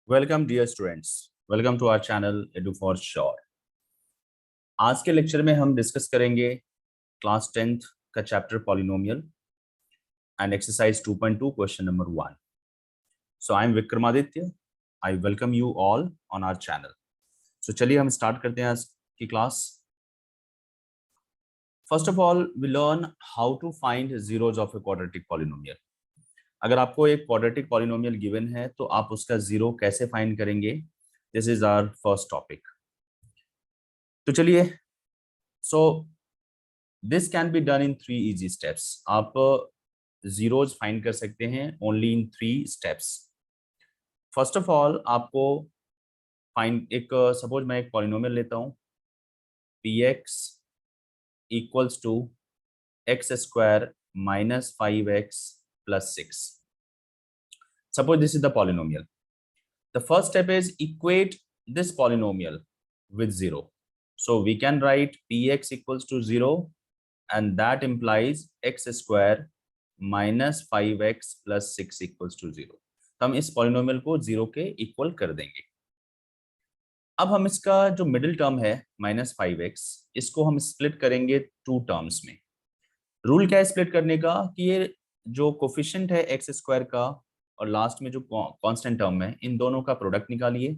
Welcome dear students, welcome to our channel Edu For Sure. आज के lecture में हम डिस्कस करेंगे क्लास 10th का chapter polynomial and exercise 2.2 question number 1। So I am Vikramaditya, I welcome you all on our channel. So चलिए हम start करते हैं आज की class. First of all we learn how to find zeros of a quadratic polynomial. अगर आपको एक quadratic polynomial given है तो आप उसका जीरो कैसे फाइंड करेंगे, this is our first topic. तो चलिए, so this can be done in 3 easy steps. आप जीरोज फाइंड कर सकते हैं only in 3 steps. First of all आपको फाइंड एक सपोज मैं एक पॉलिनोमियल लेता हूं, p x equals to x square minus 5x plus 6। Suppose this is the polynomial. The first step is equate this polynomial with 0. So we can write px equals to 0 and that implies x square minus 5x plus 6 equals to 0. तो हम इस polynomial को 0 के equal कर देंगे। अब हम इसका जो मिडिल टर्म है माइनस 5x, इसको हम स्प्लिट करेंगे 2 टर्म्स में। रूल क्या है स्प्लिट करने का कि ये जो कोफिशिएंट है एक्स स्क्वायर का और लास्ट में जो कांस्टेंट टर्म है, इन दोनों का प्रोडक्ट निकालिए।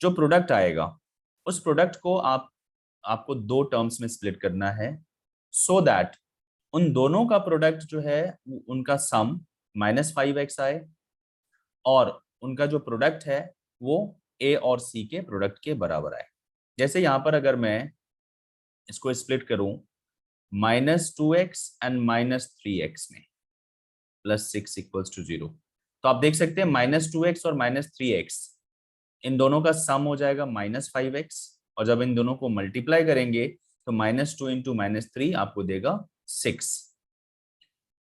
जो प्रोडक्ट आएगा उस प्रोडक्ट को आपको 2 टर्म्स में स्प्लिट करना है, सो दैट उन दोनों का प्रोडक्ट जो है उनका सम माइनस 5x आए और उनका जो प्रोडक्ट है वो a और c के प्रोडक्ट के बराबर आए। जैसे यहाँ पर अगर मैं इसको स्प्लिट करूं minus 2x and minus 3x में प्लस 6 इक्वल्स टू 0, तो आप देख सकते हैं माइनस 2x और माइनस 3x इन दोनों का सम हो जाएगा माइनस 5x, और जब इन दोनों को मल्टीप्लाई करेंगे तो माइनस 2 इंटू माइनस 3 आपको देगा 6।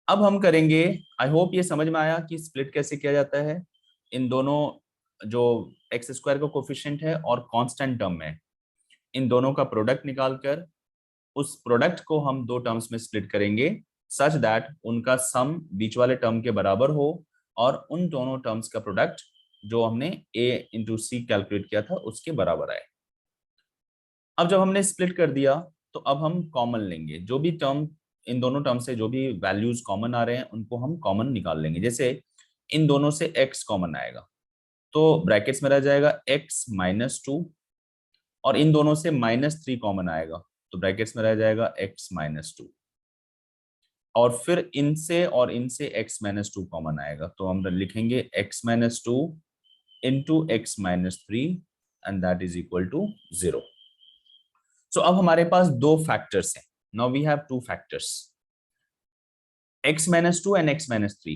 अब हम करेंगे, आई होप ये समझ में आया कि स्प्लिट कैसे किया जाता है। इन दोनों जो एक्स स्क्वायर का कोफिशिएंट है और कांस्टेंट टर्म है, इन दोनों का प्रोडक्ट निकालकर उस प्रोडक्ट को हम 2 टर्म्स में स्प्लिट करेंगे सच दैट उनका सम बीच वाले टर्म के बराबर हो और उन दोनों टर्म्स का प्रोडक्ट जो हमने a इंटू सी कैलकुलेट किया था उसके बराबर आए। अब जब हमने स्प्लिट कर दिया तो अब हम कॉमन लेंगे। जो भी टर्म इन दोनों टर्म से जो भी वैल्यूज कॉमन आ रहे हैं उनको हम कॉमन निकाल लेंगे। जैसे इन दोनों से x कॉमन आएगा तो ब्रैकेट्स में रह जाएगा x माइनस 2, और इन दोनों से माइनस 3 कॉमन आएगा तो ब्रैकेट्स में रह जाएगा x माइनस 2, और फिर इनसे और इनसे x माइनस 2 कॉमन आएगा तो हम लिखेंगे x minus 2 into x minus 3 and that is equal to 0. So अब हमारे पास 2 फैक्टर्स हैं। Now we have 2 factors, x minus 2 and x minus 3।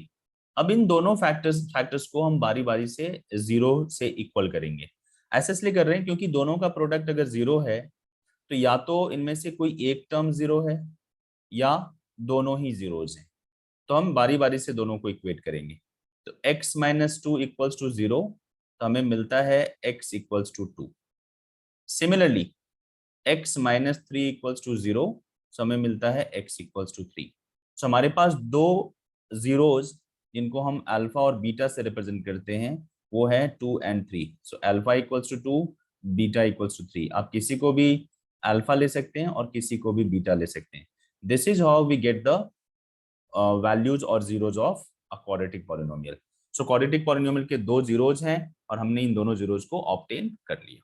अब इन दोनों फैक्टर्स को हम बारी बारी से 0 से इक्वल करेंगे। ऐसे इसलिए कर रहे हैं क्योंकि दोनों का प्रोडक्ट अगर 0 है तो या तो इनमें से कोई एक टर्म 0 है या दोनों ही जीरोज हैं, तो हम बारी बारी से दोनों को इक्वेट करेंगे। तो x minus 2 equals to 0, तो हमें मिलता है x equals to 2। Similarly x minus 3 equals to 0, so हमें मिलता है x equals to 3। सो हमारे पास 2 जीरोज जिनको हम अल्फा और बीटा से रिप्रेजेंट करते हैं वो है 2 and 3। So alpha equals to 2, beta equals to 3। आप किसी को भी अल्फा ले सकते हैं और किसी को भी बीटा ले सकते हैं। This is how we get the values और zeros of a quadratic polynomial. So quadratic polynomial के 2 जीरोज हैं और हमने इन दोनों जीरोज को ऑब्टेन कर लिया।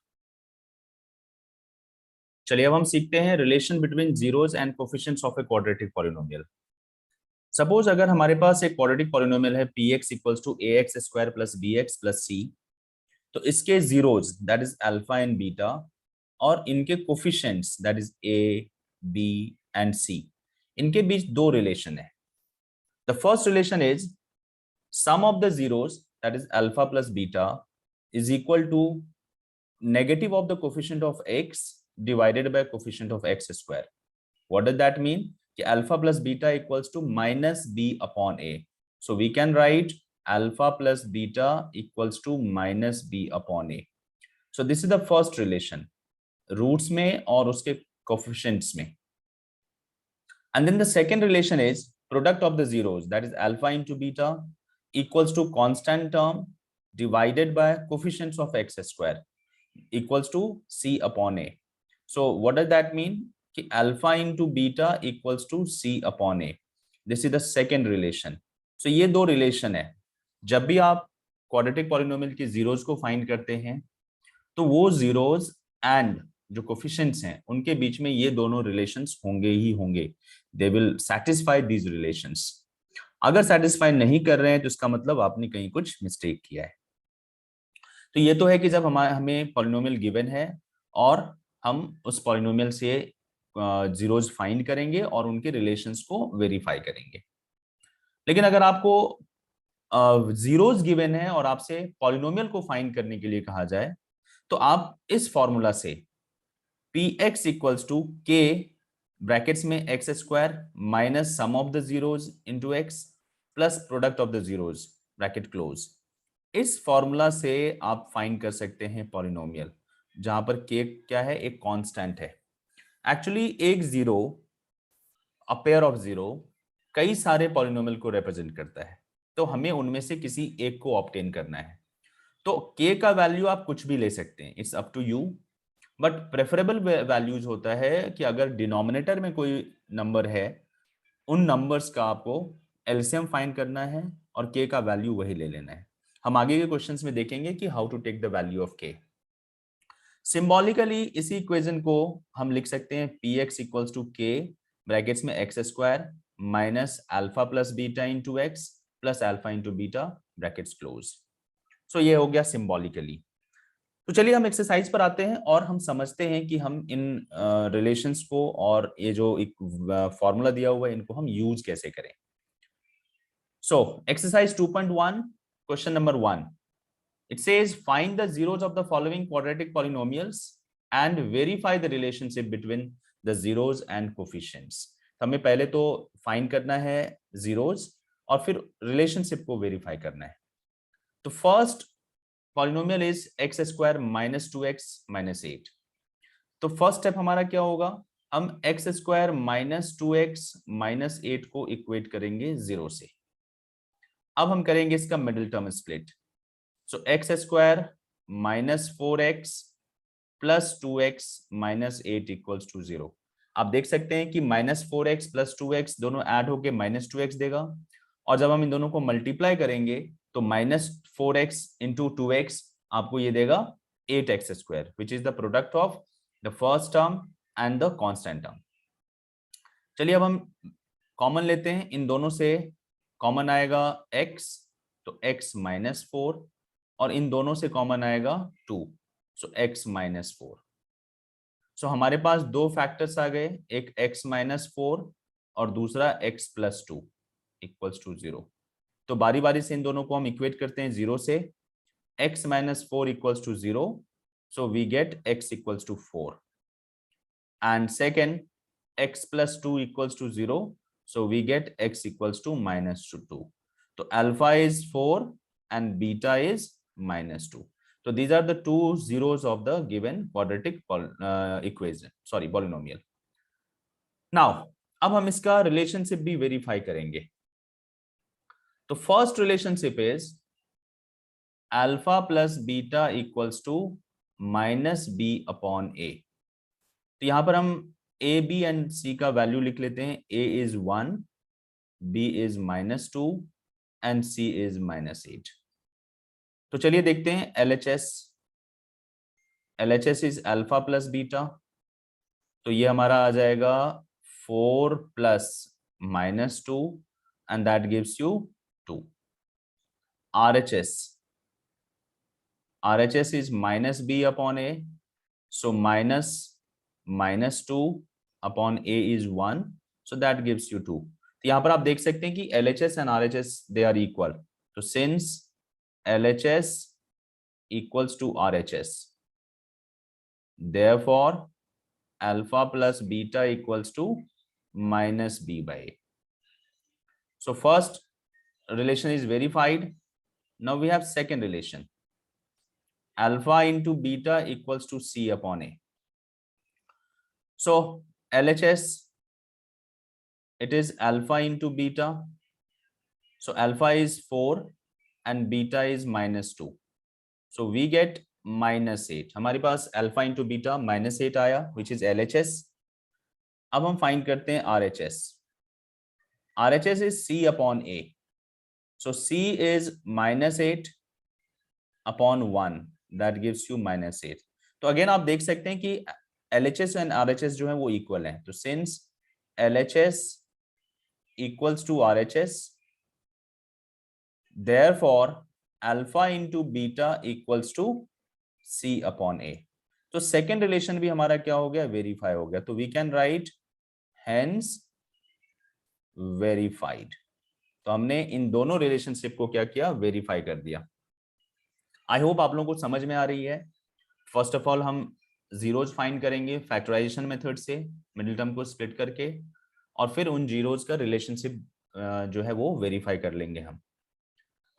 चलिए अब हम सीखते हैं relation between zeros and coefficients of a quadratic polynomial. Suppose अगर हमारे पास एक क्वाड्रेटिक पॉलिनोमियल है p x equals to a x square plus b x plus c, तो इसके zeros that is alpha and beta और इनके coefficients that is a b and c, इनके बीच 2 रिलेशन है। The first relation is sum of the zeros that is alpha plus beta is equal to negative of the coefficient of x divided by coefficient of x square. What does that mean? कि alpha plus beta equals to minus b upon a. So we can write alpha plus beta equals to minus b upon a. So this is the first relation, roots में और उसके coefficients में. And then the second relation is product of the zeros, that is alpha into beta equals to constant term divided by coefficients of x square equals to c upon a. So what does that mean? कि alpha into beta equals to c upon a. This is the second relation. So ये दो relation है. जब भी आप quadratic polynomial के zeros को find करते हैं तो वो zeros and जो coefficients हैं उनके बीच में ये दोनों relations होंगे ही होंगे. They will satisfy these relations. अगर satisfy नहीं कर रहे हैं तो इसका मतलब आपने कहीं कुछ mistake किया है. तो ये तो है कि जब हमें पॉलिनोमियल गिवन है और हम उस पॉलिनोमियल से जीरोज फाइंड करेंगे और उनके रिलेशंस को वेरीफाई करेंगे. लेकिन अगर आपको जीरोज गिवन है और आपसे पॉलिनोमियल को फाइंड करने के लिए कहा जाए तो आप इस फॉर्मूला से px equals to k brackets में x square minus sum of the zeros into x plus product of the zeros bracket close, इस फॉर्मूला से आप फाइंड कर सकते हैं पॉलिनोमियल जहां पर k क्या है, एक कांस्टेंट है. एक्चुअली एक zero, a pair of zero कई सारे पॉलिनोमियल को रिप्रेजेंट करता है, तो हमें उनमें से किसी एक को ऑब्टेन करना है. तो k का वैल्यू आप कुछ भी ले सकते हैं, it's up to you, but preferable values होता है कि अगर डिनोमिनेटर में कोई नंबर है उन नंबर्स का आपको एलसीएम फाइंड करना है और k का वैल्यू वही ले लेना है. हम आगे के क्वेश्चंस में देखेंगे कि how to take the value of k. Symbolically इसी इक्वेशन को हम लिख सकते हैं px equals to k brackets में x square minus alpha plus beta into x plus alpha into beta brackets close. So ये हो गया सिंबॉलिकली. तो चलिए हम एक्सरसाइज पर आते हैं और हम समझते हैं कि हम इन रिलेशंस को और ये जो एक फॉर्मूला दिया हुआ है इनको हम यूज कैसे करें. So exercise 2.1 question number 1. It says find the zeros of the following quadratic polynomials and verify the relationship between the zeros and coefficients. तो हमें पहले तो फाइंड करना है zeros और फिर रिलेशनशिप को वेरीफाई करना है. तो first polynomial is x square minus 2x minus 8. तो फर्स्ट स्टेप हमारा क्या होगा, हम x square minus 2x minus 8 को इक्वेट करेंगे 0 से. अब हम करेंगे इसका middle term split. So x square minus 4x plus 2x minus 8 equals to 0. आप देख सकते हैं कि minus 4x plus 2x दोनों ऐड होके minus 2x देगा और जब हम इन दोनों को मल्टीप्लाई करेंगे तो minus 4x into 2x आपको ये देगा 8x square which is the product of the first term and the constant term. चलिए अब हम कॉमन लेते हैं, इन दोनों से कॉमन आएगा x, तो x minus 4 और इन दोनों से कॉमन आएगा 2, सो x माइनस 4. सो हमारे पास दो फैक्टर्स आ गए, एक x माइनस 4 और दूसरा x प्लस 2 इक्वल्स टू 0. तो बारी बारी से इन दोनों को हम इक्वेट करते हैं 0 से. x minus 4 equals to 0, so we get x equals to 4. And second x plus 2 equals to 0, so we get x equals to minus 2. तो alpha is 4 and beta is minus 2. So these are the two zeros of the given quadratic equation, sorry, polynomial. Now अब हम इसका relationship भी verify करेंगे. तो first relationship is alpha plus beta equals to minus B upon a. तो यहां पर हम ए बी एंड सी का वैल्यू लिख लेते हैं. A is 1, b is minus 2 and c is minus 8. तो चलिए देखते हैं LHS. LHS is alpha plus beta, तो ये हमारा आ जाएगा 4 plus minus 2 and that gives you 2. RHS is minus B upon A, so minus minus 2 upon a is 1, so that gives you 2. तो यहां पर आप देख सकते हैं कि LHS and RHS they are equal. तो since LHS equals to RHS, therefore alpha plus beta equals to minus b by a. So first relation is verified. Now we have second relation, alpha into beta equals to c upon a. So LHS, it is alpha into beta, so alpha is 4 and beta is minus 2. So we get -8। हमारे पास alpha into beta -8 आया which is LHS। अब हम find करते हैं RHS। RHS is C upon A। So C is -8 upon 1, that gives you -8। तो again आप देख सकते हैं कि LHS एंड RHS जो है वो इक्वल है। तो since LHS equals to RHS, therefore alpha into beta equals to C upon A। तो सेकेंड रिलेशन भी हमारा क्या हो गया, वेरीफाई हो गया। तो we can write hence verified. तो हमने इन दोनों रिलेशनशिप को क्या किया, वेरीफाई कर दिया। आई होप आप लोगों को समझ में आ रही है। फर्स्ट ऑफ ऑल हम जीरोज फाइंड करेंगे फैक्टराइजेशन मेथड से, मिडिल टर्म को स्प्लिट करके, और फिर उन जीरोज का रिलेशनशिप जो है वो वेरीफाई कर लेंगे हम।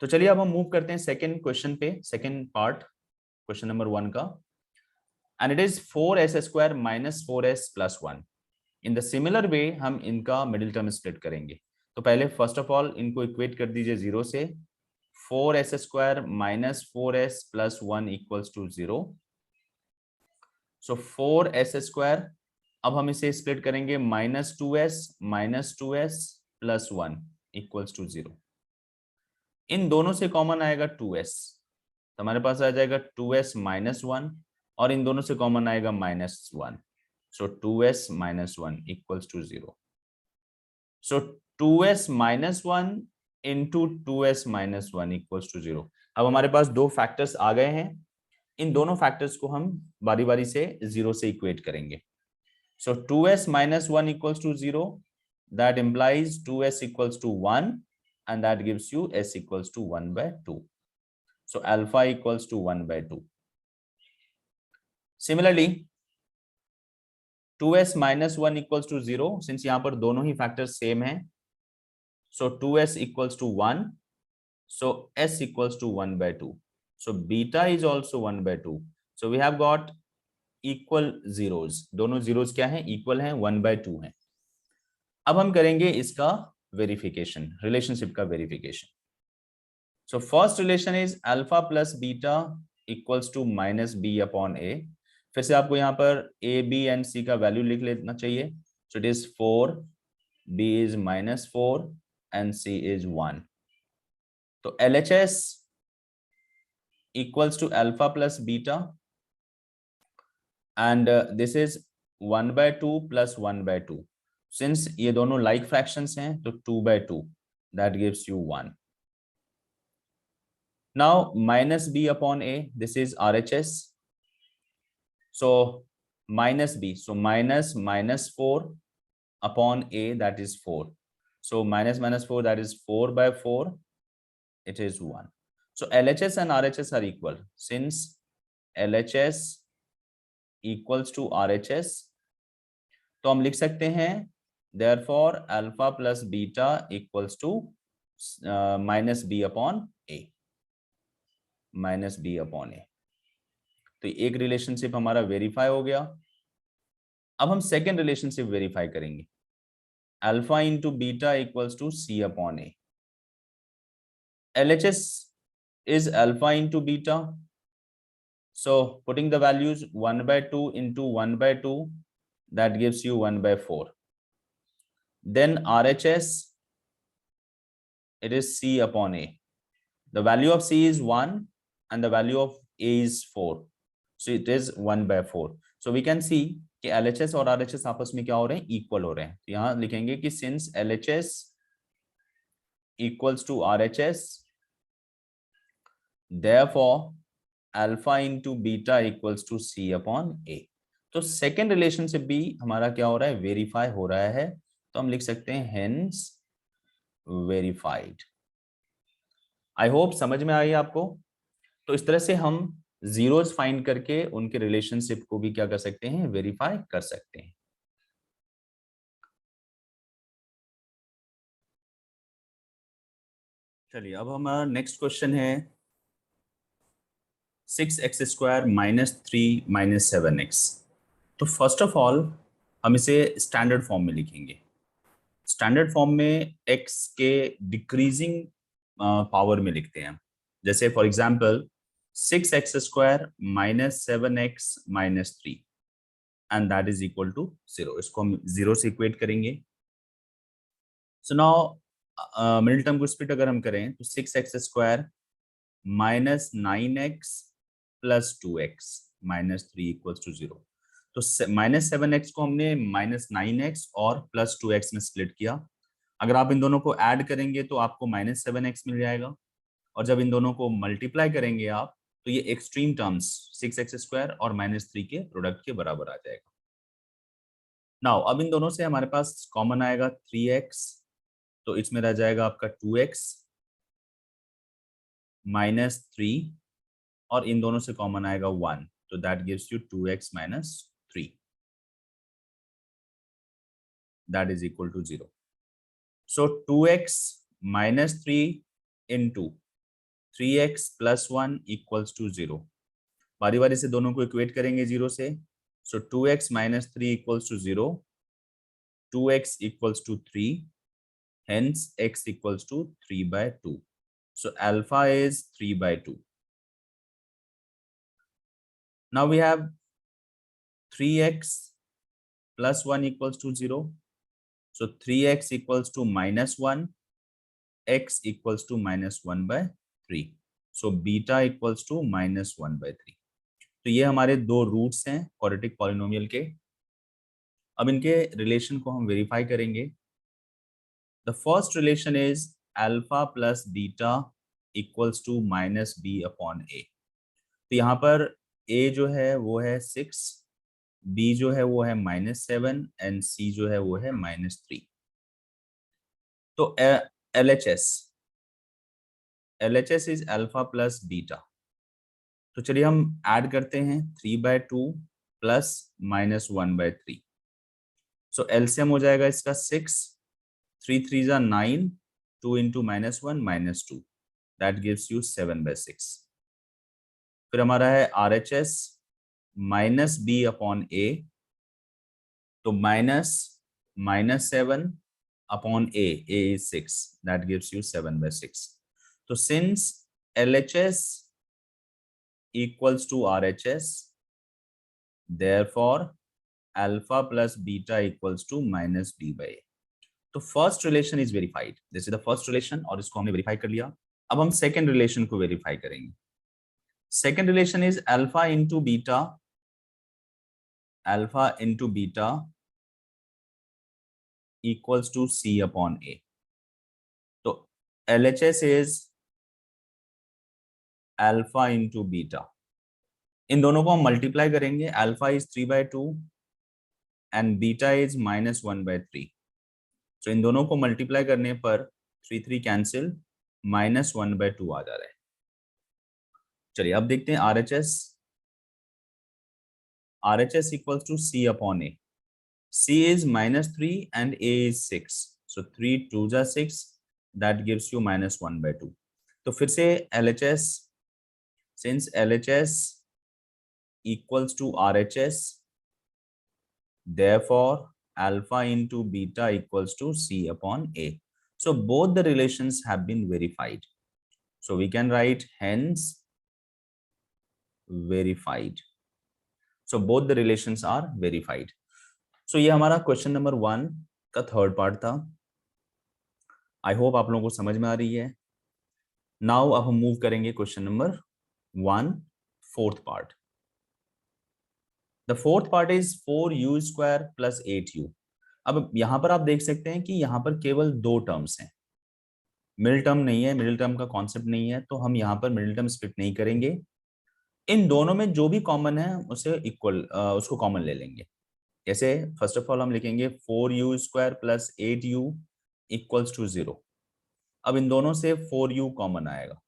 तो चलिए अब हम मूव करते हैं सेकंड क्वेश्चन पे, सेकंड पार्ट क्वेश्चन नंबर 1 का। And it is 4s square minus 4s plus 1। In the similar way हम इनका मिडिल टर्म स्प्लिट करेंगे। तो पहले फर्स्ट ऑफ ऑल इनको इक्वेट कर दीजिए 0 से। 4s square minus 4s plus 1 equals to 0। So 4s square, अब हम इसे स्प्लिट करेंगे -2s प्लस 1 इक्वल्स टू 0। इन दोनों से कॉमन आएगा 2s, तो हमारे पास आ जाएगा 2s माइनस 1, और इन दोनों से कॉमन आएगा -1। So 2s minus 1 equals to 0। So 2s minus 1 into 2s minus 1 equals to 0। अब हमारे पास दो फैक्टर्स आ गए हैं। इन दोनों फैक्टर्स को हम बारी बारी से 0 से इक्वेट करेंगे। So 2s minus 1 equals to 0, that implies 2s equals to 1, and that gives you s equals to 1 by 2. So alpha equals to 1 by 2. Similarly, 2s minus 1 equals to 0, since यहाँ पर दोनों ही factors same हैं, so 2s equals to 1, so s equals to 1 by 2. So beta is also 1 by 2. So we have got equal zeros. दोनों zeros क्या हैं, equal हैं, 1 by 2 हैं। अब हम करेंगे इसका वेरिफिकेशन, रिलेशनशिप का verification. So first relation is alpha plus beta equals to minus b upon a। फिर से आपको यहाँ पर a, b and c का वैल्यू लिख लेना चाहिए। So it is 4, b is -4 and c is 1। तो LHS equals to alpha plus beta, and this is 1 by 2 plus 1 by 2। Since ये दोनों like fractions हैं तो 2 by 2, that gives you 1। Now minus b upon a, this is RHS। So minus b, so -4 upon a, that is 4। So -4, that is 4 by 4, it is 1। So LHS and RHS are equal। Since LHS equals to RHS, तो हम लिख सकते हैं therefore alpha plus beta equals to minus b upon a, minus b upon a। तो एक relationship हमारा verify हो गया। अब हम सेकेंड रिलेशनशिप वेरीफाई करेंगे। Alpha into beta equals to C upon A. LHS is alpha into beta, so putting the values 1 by 2 into 1 by 2, that gives you 1 by 4। Then RHS, it is C upon A। The value of C is 1 and the value of A is 4, so it is 1 by 4। So we can see कि LHS और RHS आपस में क्या हो रहे हैं, equal हो रहे हैं। तो यहाँ लिखेंगे कि since LHS equals to RHS, therefore alpha into beta equals to C upon A। तो सेकेंड रिलेशनशिप भी हमारा क्या हो रहा है, वेरीफाई हो रहा है। तो हम लिख सकते हैं हेंस वेरीफाइड। आई होप समझ में आई आपको। तो इस तरह से हम जीरोज फाइंड करके उनके रिलेशनशिप को भी क्या कर सकते हैं, वेरीफाई कर सकते हैं। चलिए अब हमारा नेक्स्ट क्वेश्चन है 6x square minus 3 minus 7x। तो फर्स्ट ऑफ ऑल हम इसे स्टैंडर्ड फॉर्म में लिखेंगे। स्टैंडर्ड फॉर्म में x के डिक्रीजिंग पावर में लिखते हैं। जैसे for example 6x square minus 7x minus 3 and that is equal to 0. इसको हम 0 से इक्वेट करेंगे. So now मिडिल टर्म को स्प्लिट अगर हम करें तो 6x square minus 9x plus 2x minus 3 equals to 0. तो माइनस 7x को हमने माइनस 9x और प्लस 2x में स्प्लिट किया. अगर आप इन दोनों को ऐड करेंगे तो आपको माइनस 7x मिल जाएगा, और जब इन दोनों को मल्टीप्लाई करेंगे आप तो ये एक्सट्रीम टर्म्स 6x स्क्वायर और माइनस 3 के प्रोडक्ट के बराबर आ जाएगा. नाउ अब इन दोनों से हमारे पास कॉमन आएगा 3x, तो इसमें रह जाएगा आपका 2x माइनस 3 और इन दोनों से कॉमन आएगा 1, तो that gives you 2x minus 3, that is equal to 0. So 2x minus 3 into 3x plus 1 equals to 0. बारी बारी से दोनों को इक्वेट करेंगे 0 से. So 2x minus 3 equals to 0, 2x equals to 3, hence x equals to 3 by 2. So alpha is 3 by 2. Now we have 3x plus 1 equals to 0. So 3x equals to minus 1, x equals to minus 1 by 3. So beta equals to minus 1 by 3. तो ये हमारे दो roots हैं quadratic polynomial के. अब इनके relation को हम वेरीफाई करेंगे. The first relation is alpha plus beta equals to minus b upon a. तो यहाँ पर a जो है वो है 6, b जो है वो है -7 एंड c जो है वो है -3. तो LHS is alpha plus beta. तो चलिए हम ऐड करते हैं 3/2 प्लस -1/3. सो एलसीएम हो जाएगा इसका 6, 3 3 जा 9, 2 into -1 -2, दैट गिव्स यू 7/6. फिर हमारा है RHS minus B upon a, तो -7 upon a is 6, that gives you 7/6. So since LHS equals to RHS, therefore alpha plus beta equals to minus b by a. तो first relation is verified. This is the first relation और इसको हमने verify कर लिया. अब हम second relation को verify करेंगे. Second relation is alpha into beta equals to c upon a. तो LHS is alpha into beta. इन दोनों को हम मल्टीप्लाई करेंगे. Alpha is 3/2 and beta is -1/3. तो इन दोनों को मल्टीप्लाई करने पर 3 3 कैंसिल, -1/2 आ जा रहा है. चलिए अब देखते हैं RHS equals to c upon a. c is -3 and a is 6. So 3 2 जा 6, that gives you -1/2. तो फिर से LHS, since LHS equals to RHS, therefore alpha into beta equals to c upon a. So both the relations have been verified. So we can write hence verified. So both the relations are verified. So ये हमारा question number 1 का third part था. I hope आप लोगों को समझ में आ रही है. नाउ अब हम मूव करेंगे question number 1, fourth part. The fourth part is 4u square plus 8u. अब यहां पर आप देख सकते हैं कि यहां पर केवल दो टर्म्स हैं, मिडिल टर्म नहीं है, मिडिल टर्म का कॉन्सेप्ट नहीं है, तो हम यहाँ पर मिडिल टर्म स्प्लिट नहीं करेंगे. इन दोनों में जो भी कॉमन है उसे इक्वल उसको कॉमन ले लेंगे. जैसे फर्स्ट ऑफ ऑल हम लिखेंगे 4u square plus 8u equals to 0. अब इन दोनों से 4u कॉमन आएगा,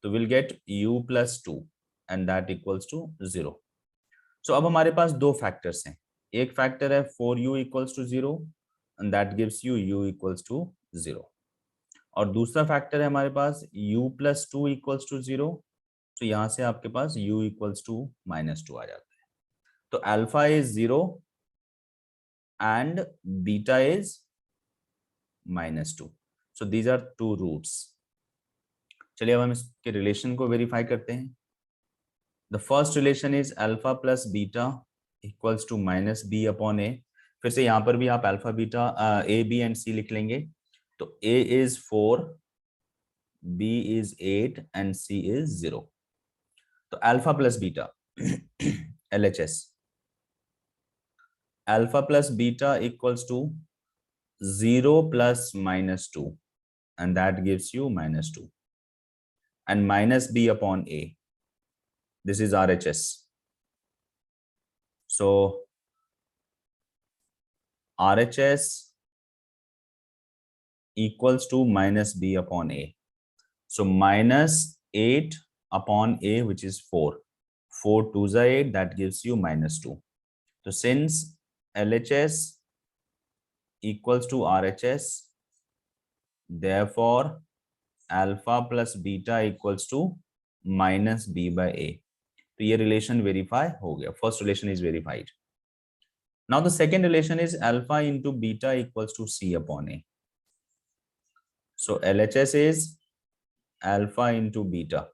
तो will get u plus 2 and that equals to 0. So अब हमारे पास दो फैक्टर्स हैं. एक फैक्टर है 4u equals to 0 and that gives you u equals to 0, और दूसरा फैक्टर है हमारे पास u प्लस 2 इक्वल्स टू 0. तो यहां से आपके पास u इक्वल्स टू -2 आ जाता है. तो alpha is 0 and beta is -2. So these are two roots. चलिए अब हम इसके रिलेशन को वेरीफाई करते हैं. The first relation is alpha plus beta equals to minus B upon a. फिर से यहाँ पर भी आप alpha beta a b and c लिख लेंगे। तो a is 4, b is 8 and c is 0। तो alpha plus beta LHS, alpha plus beta equals to 0 plus minus 2, and that gives you minus 2, and minus b upon a, this is RHS. So RHS equals to minus b upon a. So minus 8 upon a, which is 4. 4 2s are 8, that gives you minus 2. So since LHS equals to RHS, therefore alpha plus beta equals to minus b by a. तो ये relation verify हो गया, first relation is verified. Now the second relation is alpha into beta equals to C upon A. So LHS is alpha into beta.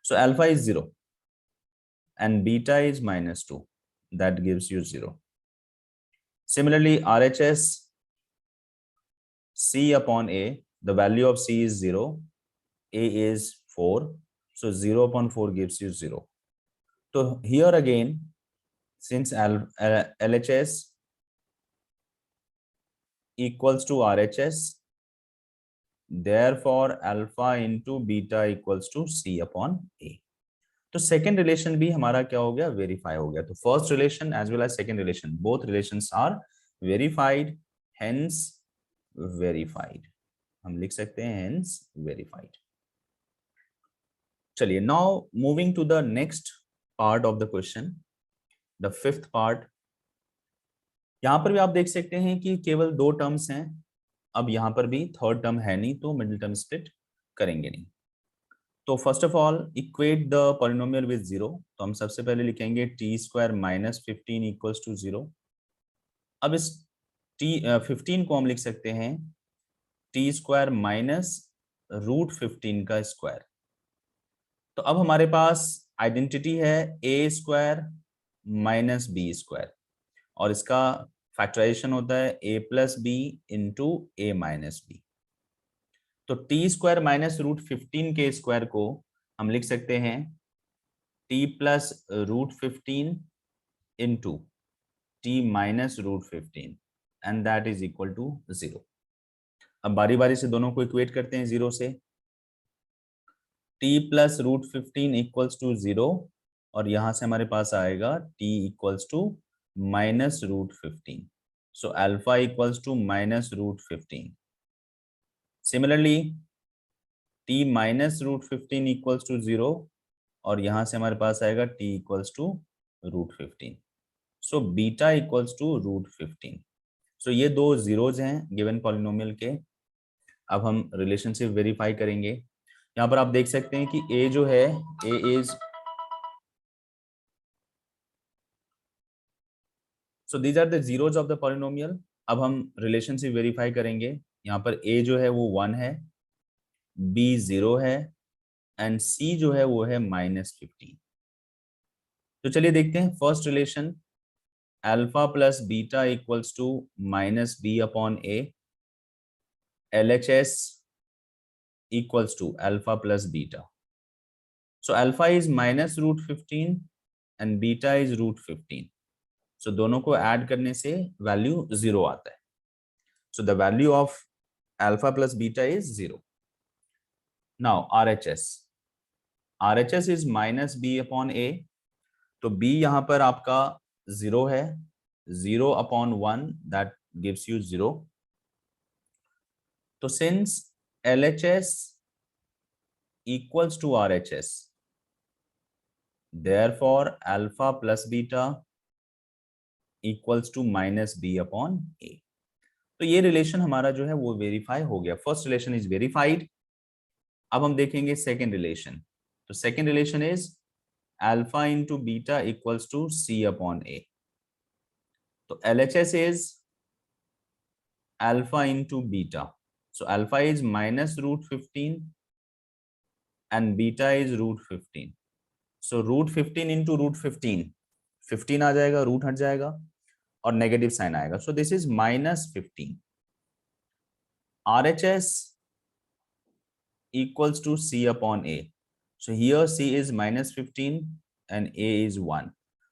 So alpha is 0 and beta is minus 2, that gives you 0. Similarly, RHS C upon A, the value of C is 0, A is 4, so 0 upon 4 gives you 0. So here again, since LHS equals to RHS, therefore alpha into beta equals to C upon A. तो second relation भी हमारा क्या हो गया, verify हो गया। तो first relation as well as second relation, both relations are verified, hence verified. हम लिख सकते हैं हेंस वेरीफाइड। चलिए, now moving to the next part of the question, the fifth part. यहां पर भी आप देख सकते हैं कि केवल 2 टर्म्स हैं। अब यहां पर भी थर्ड टर्म है नहीं, तो मिडिल टर्म स्प्लिट करेंगे नहीं। तो first of all equate the polynomial with 0। तो हम सबसे पहले लिखेंगे T square minus 15 equals to 0। अब इस टी 15 को हम लिख सकते हैं टी स्क्वायर माइनस रूट 15 का स्क्वायर। तो अब हमारे पास आइडेंटिटी है A square minus B square, और इसका फैक्टराइजेशन होता है A plus B into A minus B. तो टी स्क्वायर माइनस रूट 15 के स्क्वायर को हम लिख सकते हैं T plus root 15 into T minus root 15, and that is equal to 0। अब बारी बारी से दोनों को इक्वेट करते हैं 0 से। T plus root 15 equals to 0, और यहां से हमारे पास आएगा T equals to minus root 15। So alpha equals to minus root 15। Similarly t minus root 15 equals to 0, और यहां से हमारे पास आएगा t equals to root 15। So beta equals to root 15। So ये 2 जीरोज हैं गिवन पॉलिनोमियल के। अब हम रिलेशनशिप वेरीफाई करेंगे। यहाँ पर आप देख सकते हैं कि a जो है, a is, so these are the zeros of the polynomial. अब हम रिलेशनशिप वेरीफाई करेंगे। यहाँ पर a जो है वो 1 है, b 0 है, एंड c जो है वो है माइनस 15। तो चलिए देखते हैं first relation, alpha plus beta equals to minus B upon A. LHS equals to alpha plus beta. So alpha is minus root 15 and beta is root 15. So दोनों को ऐड करने से वैल्यू 0 आता है। So the value of alpha plus beta is 0. Now RHS. RHS is minus b upon a. तो b यहाँ पर आपका 0 है, 0 upon 1, that gives you 0. तो since LHS equals to RHS, therefore alpha plus beta equals to minus b upon a. तो ये relation हमारा जो है वो वेरीफाई हो गया। First relation is verified. अब हम देखेंगे सेकेंड रिलेशन। तो second relation is alpha into beta equals to C upon a. तो LHS is alpha into beta. So alpha is minus root 15 and beta is root 15. सो root 15 into root 15 आ जाएगा, root हट जाएगा और negative sign आएगा, so this is -15. RHS equals to C upon A. So here C is -15 and A is 1.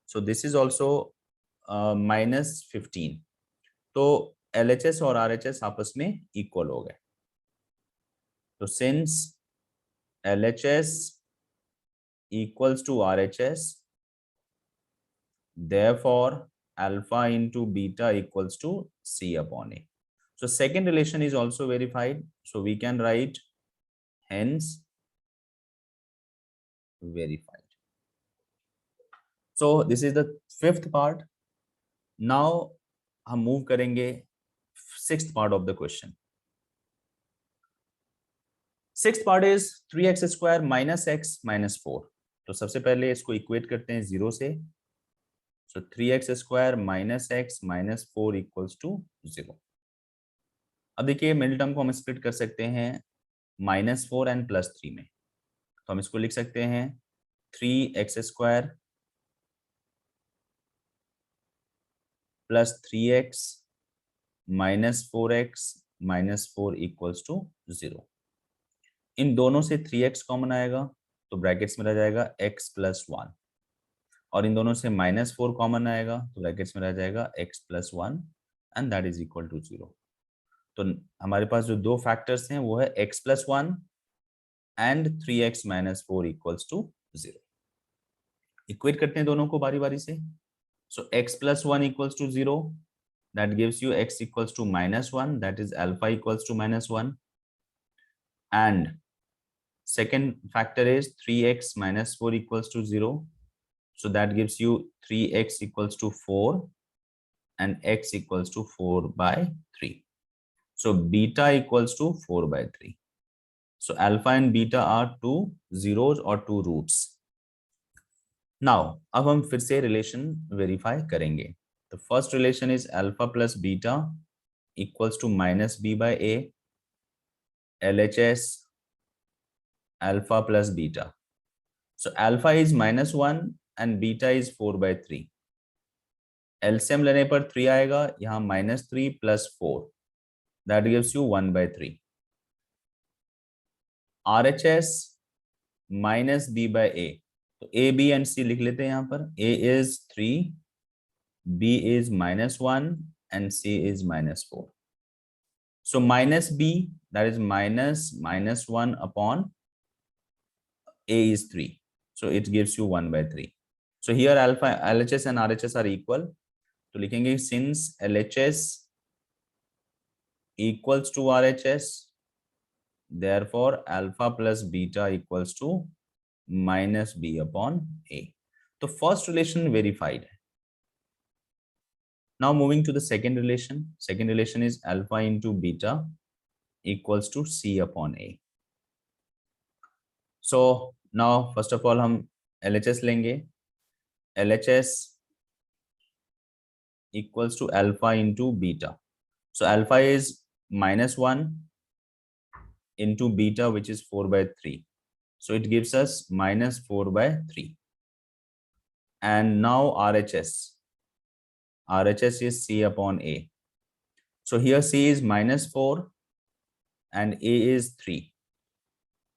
So this is also -15. तो LHS और RHS आपस में इक्वल हो गए. तो since LHS equals to RHS, therefore alpha into beta equals to C upon A. So second relation is also verified. So we can write hence verified. So this is the fifth part. Now हम move करेंगे sixth part of the question. Sixth part is 3x square minus x minus 4. तो सबसे पहले इसको equate करते हैं 0 से. So 3x square minus x minus 4 equals to 0. अब देखिए मिडिल टर्म को हम स्प्लिट कर सकते हैं -4 एंड +3 में. तो हम इसको लिख सकते हैं 3x square plus 3x minus 4x minus 4 equals to 0. इन दोनों से 3x कॉमन आएगा तो ब्रैकेट्स में रह जाएगा x प्लस 1, और इन दोनों से -4 कॉमन आएगा तो ब्रैकेट्स में रह जाएगा x plus 1 and that is equal to 0. तो हमारे पास जो दो फैक्टर्स हैं वो है x plus 1 and 3x minus 4 equals to 0. Equate करते हैं दोनों को बारी बारी से. So x plus 1 equals to 0, that gives you x equals to -1, that is alpha equals to -1, and second factor is 3x minus 4 equals to 0, so that gives you 3x equals to 4 and x equals to 4 by 3. So beta equals to 4 by 3. So alpha and beta are two zeros or two roots. Now अब हम फिर से relation verify करेंगे. The first relation is alpha plus beta equals to minus b by a, LHS alpha plus beta. So alpha is -1 and beta is 4 by 3. LCM लेने पर 3 आएगा, यहाँ -3 plus 4, that gives you 1 by 3. RHS minus b by a, तो a, b and c लिख लेते हैं यहाँ पर. a is 3, b is -1 and c is -4. So minus b, that is -1 upon a is 3. So it gives you 1 by 3. So here alpha, LHS and RHS are equal. तो लिखेंगे since LHS equals to RHS, therefore alpha plus beta equals to minus b upon a. तो first relation verified. Now moving to the second relation. Second relation is alpha into beta equals to c upon a. So now first of all हम LHS लेंगे. LHS equals to alpha into beta. So alpha is -1 into beta, which is 4 by 3. So it gives us -4 by 3. And now RHS. RHS is c upon a. So here c is -4 and a is 3.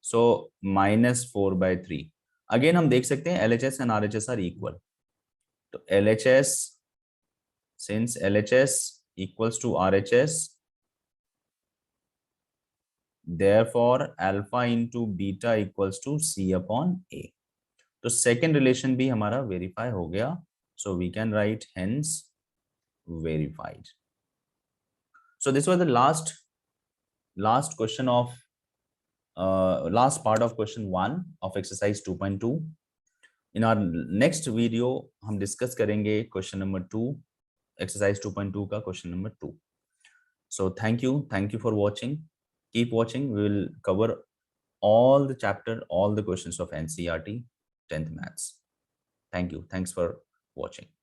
So -4 by 3. Again हम देख सकते हैं LHS and RHS are equal. तो LHS, since LHS equals to RHS, therefore alpha into beta equals to c upon a. तो second relation भी हमारा verify हो गया. So we can write hence verified. So this was the last question of last part of question 1 of exercise 2.2. In our next video हम discuss करेंगे question number 2, exercise 2.2 का question number 2. So thank you for watching. Keep watching. We will cover all the chapter, all the questions of NCERT 10th maths. Thank you. Thanks for watching.